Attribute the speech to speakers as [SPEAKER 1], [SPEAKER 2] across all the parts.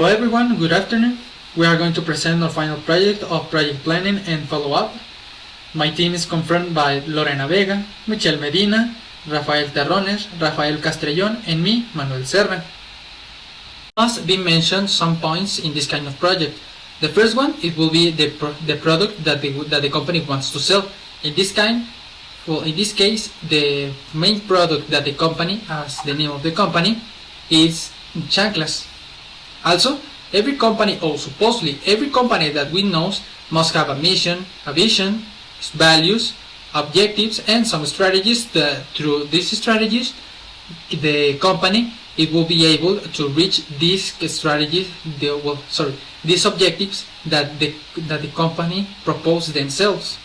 [SPEAKER 1] Hello everyone, good afternoon. We are going to present our final project of project planning and follow-up. My team is confirmed by Lorena Vega, Michelle Medina, Rafael Terrones, Rafael Castrellón, and me, Manuel Serra. Must be mentioned some points in this kind of project. The first one, it will be the product that the company wants to sell. In this case, the main product that the company, as the name of the company, is chanclas. Also, every company, or supposedly every company that we know, must have a mission, a vision, values, objectives, and some strategies. Through these strategies, the company will be able to reach these strategies, these objectives that the company proposed themselves.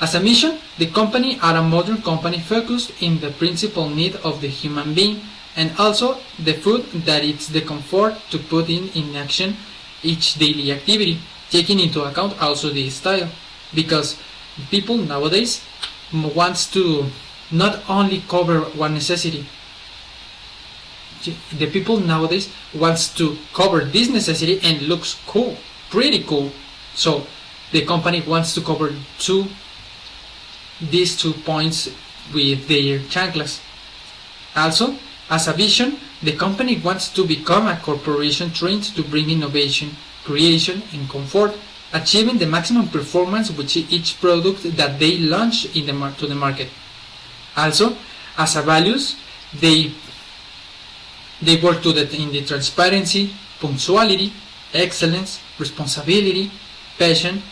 [SPEAKER 1] As a mission, the company are a modern company focused in the principal need of the human being, and also the food that it's the comfort to put in action each daily activity, taking into account also the style, because people nowadays wants to not only cover one necessity. The people nowadays wants to cover this necessity and looks cool, pretty cool. So the company wants to cover these 2 points with their chanclas. Also, as a vision, the company wants to become a corporation trained to bring innovation, creation, and comfort, achieving the maximum performance with each product that they launch to the market. Also, as a values, they work in the transparency, punctuality, excellence, responsibility, passion,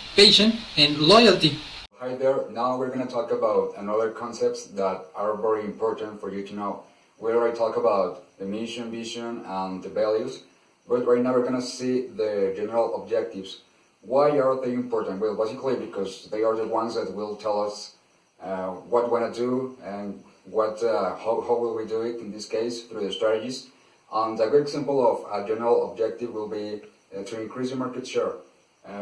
[SPEAKER 1] and loyalty.
[SPEAKER 2] Hi there, now we're going to talk about another concepts that are very important for you to know. We already talked about the mission, vision, and the values, but right now we're going to see the general objectives. Why are they important? Well, basically because they are the ones that will tell us what we want to do and how will we do it, in this case, through the strategies. And a good example of a general objective will be to increase the market share.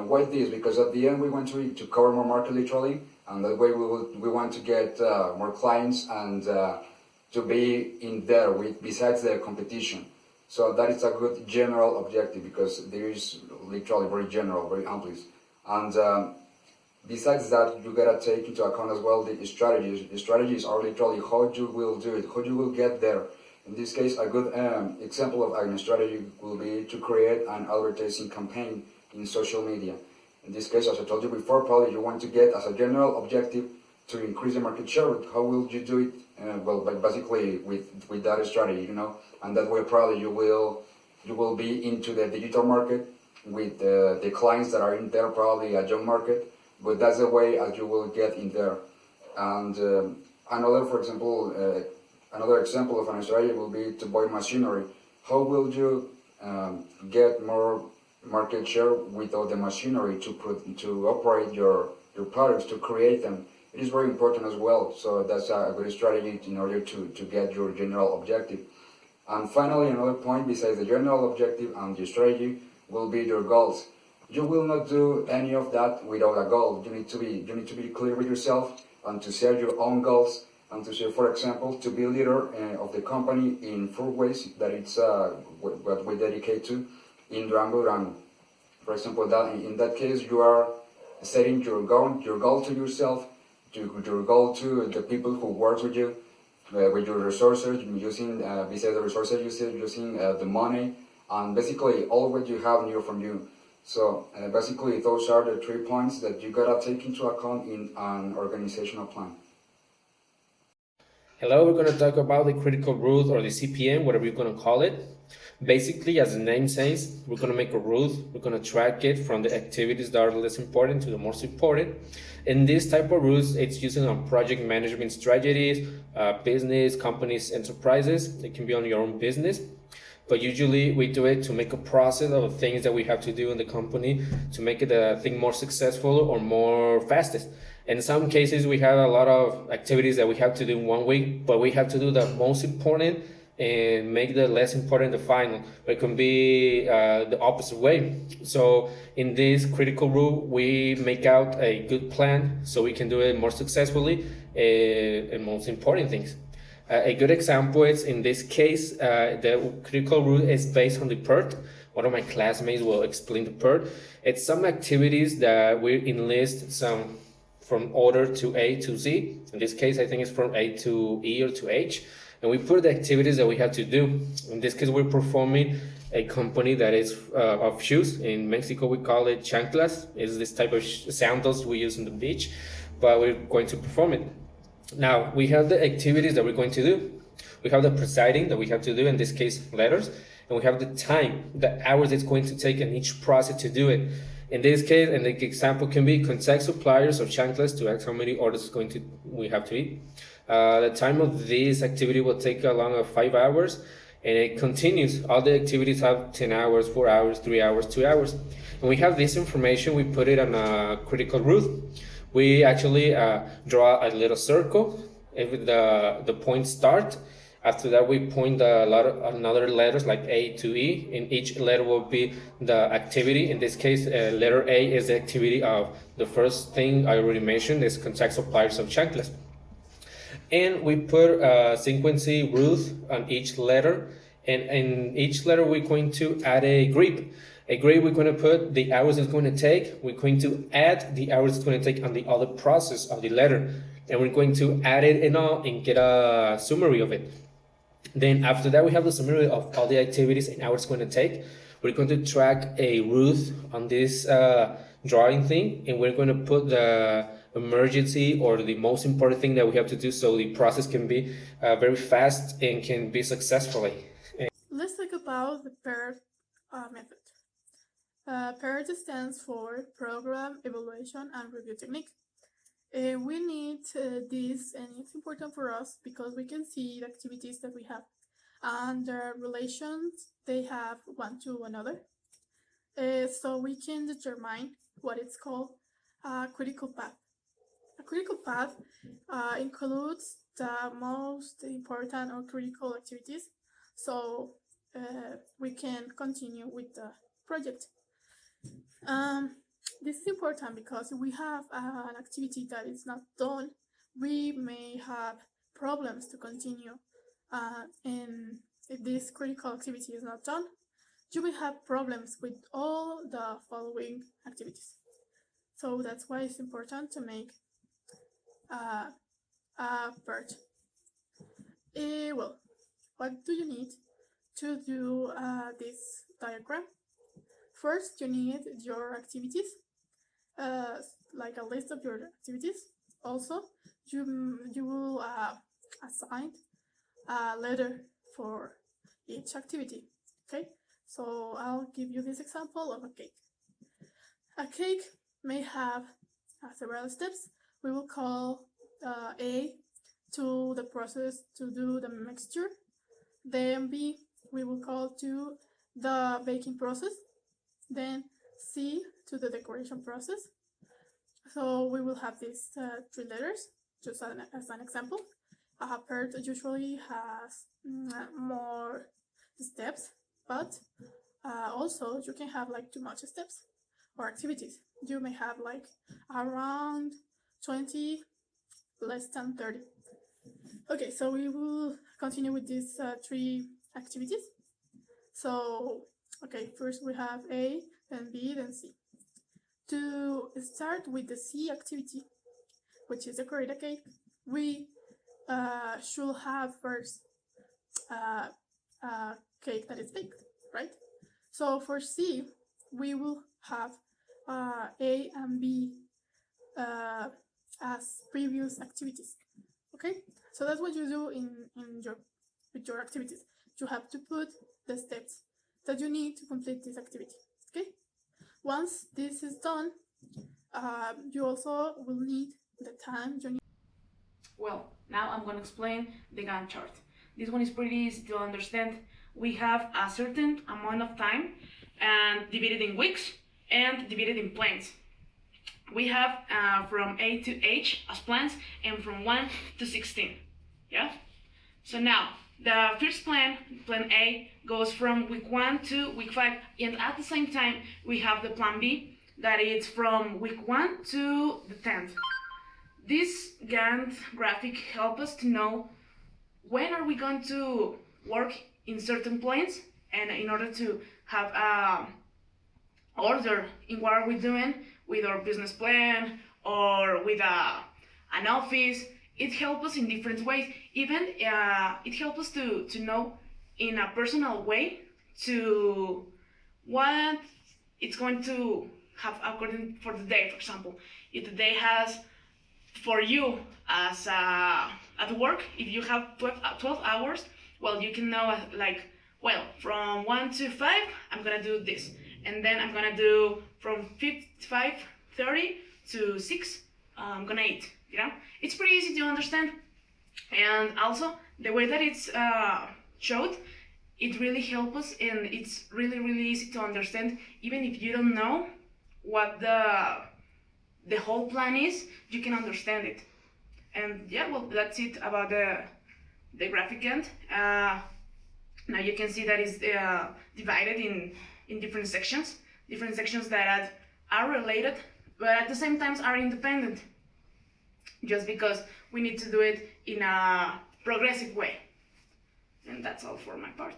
[SPEAKER 2] Why this? Because at the end we want to cover more market literally, and that way we want to get more clients and to be in there besides the competition. So that is a good general objective, because there is literally very general, very ample. And besides that, you gotta take into account as well the strategies. The strategies are literally how you will do it, how you will get there. In this case, a good example of a strategy will be to create an advertising campaign in social media. In this case, as I told you before, probably you want to get as a general objective to increase the market share. How will you do it? Well, basically with that strategy, and that way probably you will be into the digital market with the clients that are in there, probably a young market, but that's the way as you will get in there. And another example of an strategy will be to buy machinery. How will you get more market share without the machinery to operate your products, to create them? It is very important as well, so that's a good strategy in order to get your general objective. And finally, another point besides the general objective and the strategy will be your goals. You will not do any of that without a goal. You need to be clear with yourself and to set your own goals, and to say, for example, to be leader of the company in 4 ways that it's what we dedicate to in Durango. For example, in that case, you are setting your goal to yourself, your goal to the people who work with you, with your resources, using besides the resources using the money, and basically all what you have new from you. So basically those are the 3 points that you gotta take into account in an organizational plan.
[SPEAKER 3] Hello, we're going to talk about the critical route, or the CPM, whatever you're going to call it. Basically, as the name says, we're going to make a route. We're going to track it from the activities that are less important to the most important. In this type of routes, it's using on project management strategies, business, companies, enterprises. It can be on your own business. But usually we do it to make a process of things that we have to do in the company to make it a thing more successful or more fastest. In some cases, we have a lot of activities that we have to do in 1 week, but we have to do the most important and make the less important the final. But it can be the opposite way. So in this critical route, we make out a good plan so we can do it more successfully and most important things. A good example is, in this case, the critical route is based on the PERT, one of my classmates will explain the PERT. It's some activities that we enlist some from order to A to Z. In this case, I think it's from A to E or to H. And we put the activities that we have to do. In this case, we're performing a company that is of shoes. In Mexico, we call it chanclas. It's this type of sandals we use on the beach, but we're going to perform it. Now, we have the activities that we're going to do. We have the presiding that we have to do, in this case, letters, and we have the time, the hours it's going to take in each process to do it. In this case, and the example can be contact suppliers of chanclas to ask how many orders we have to eat. The time of this activity will take along of 5 hours, and it continues. All the activities have 10 hours, 4 hours, 3 hours, 2 hours. And we have this information, we put it on a critical route. We actually draw a little circle with the point start. After that, we point another letters like A to E. In each letter will be the activity. In this case, letter A is the activity of the first thing I already mentioned, is contact suppliers of chanclas. And we put a sequencing route on each letter. And in each letter, we're going to add a grip. A grade, we're going to put the hours it's going to take. We're going to add the hours it's going to take on the other process of the letter. And we're going to add it in all and get a summary of it. Then after that, we have the summary of all the activities and hours it's going to take. We're going to track a route on this drawing thing. And we're going to put the emergency or the most important thing that we have to do so the process can be very fast and can be successfully.
[SPEAKER 4] Let's talk about the PERT method. PERT stands for Program, Evaluation, and Review Technique. We need this, and it's important for us because we can see the activities that we have and the relations they have one to another. So we can determine what it's called a critical path. A critical path includes the most important or critical activities, so we can continue with the project. This is important because if we have an activity that is not done, we may have problems to continue. And if this critical activity is not done, you will have problems with all the following activities. So that's why it's important to make a PERT. Well, what do you need to do this diagram? First, you need your activities, like a list of your activities. Also, you will assign a letter for each activity. Okay, so I'll give you this example of a cake. A cake may have several steps. We will call A to the process to do the mixture. Then B we will call to the baking process. Then C to the decoration process. So we will have these 3 letters, just as an example. A PERT usually has more steps, but also you can have like too much steps or activities. You may have like around 20, less than 30. Okay, so we will continue with these 3 activities. So, okay, first we have A, then B, then C. To start with the C activity, which is decorate a cake, we should have first a cake that is baked, right? So for C, we will have A and B as previous activities. Okay, so that's what you do with your activities. You have to put the steps that you need to complete this activity. Okay, once this is done, you also will need the time you need.
[SPEAKER 5] Well, now I'm going to explain the Gantt chart. This one is pretty easy to understand. We have a certain amount of time and divided in weeks and divided in planes. We have from A to H as plans and from 1 to 16. Yeah? So now, the first plan, plan A, goes from week 1 to week 5. And at the same time, we have the plan B, that is from week 1 to the 10th. This Gantt graphic helps us to know when are we going to work in certain planes, and in order to have order in what are we doing with our business plan or with an office. It helps us in different ways. Even it helps us to know in a personal way to what it's going to have according for the day. For example, if the day has for you as at work, if you have 12 hours, well, you can know like, well, from 1 to 5 I'm gonna do this, and then I'm gonna do from 5:30 to 6 I'm gonna eat. It's pretty easy to understand. And also the way that it's showed, it really helps us, and it's really easy to understand. Even if you don't know what the whole plan is, you can understand it. And yeah, well, that's it about the graphic end. Now you can see that it's divided in different sections that are related, but at the same time are independent, just because we need to do it in a progressive way. And that's all for my part.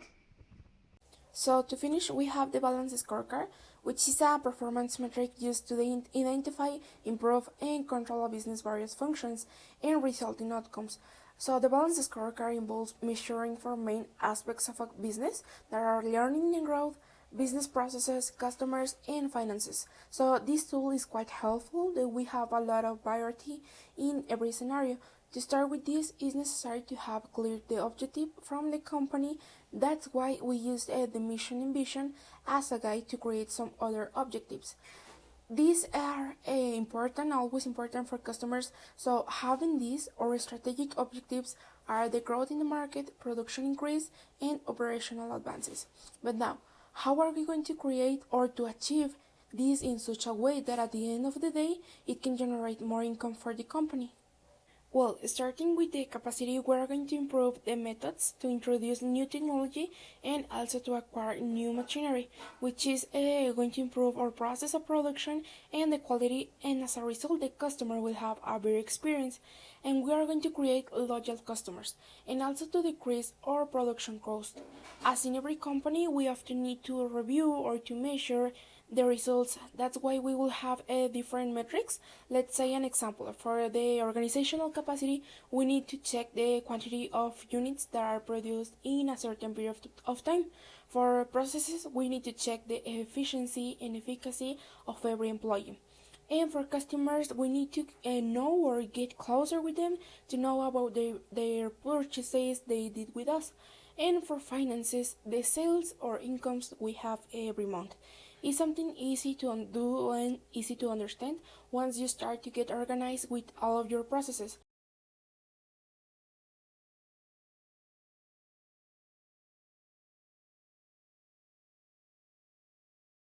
[SPEAKER 6] So to finish, we have the balance scorecard, which is a performance metric used to identify, improve, and control a business' various functions and resulting outcomes. So the balance scorecard involves measuring for main aspects of a business that are learning and growth, business processes, customers, and finances. So this tool is quite helpful that we have a lot of variety in every scenario. To start with this, it's necessary to have clear the objective from the company. That's why we used the mission and vision as a guide to create some other objectives. These are always important for customers. So having these or strategic objectives are the growth in the market, production increase, and operational advances. But now, how are we going to create or to achieve this in such a way that at the end of the day, it can generate more income for the company? Well, starting with the capacity, we're going to improve the methods to introduce new technology and also to acquire new machinery, which is going to improve our process of production and the quality, and as a result, the customer will have a better experience. And we are going to create loyal customers and also to decrease our production cost. As in every company, we often need to review or to measure the results. That's why we will have different metrics. Let's say an example. For the organizational capacity, we need to check the quantity of units that are produced in a certain period of time. For processes, we need to check the efficiency and efficacy of every employee. And for customers, we need to know or get closer with them to know about their purchases they did with us. And for finances, the sales or incomes we have every month. It's something easy to do and easy to understand once you start to get organized with all of your processes.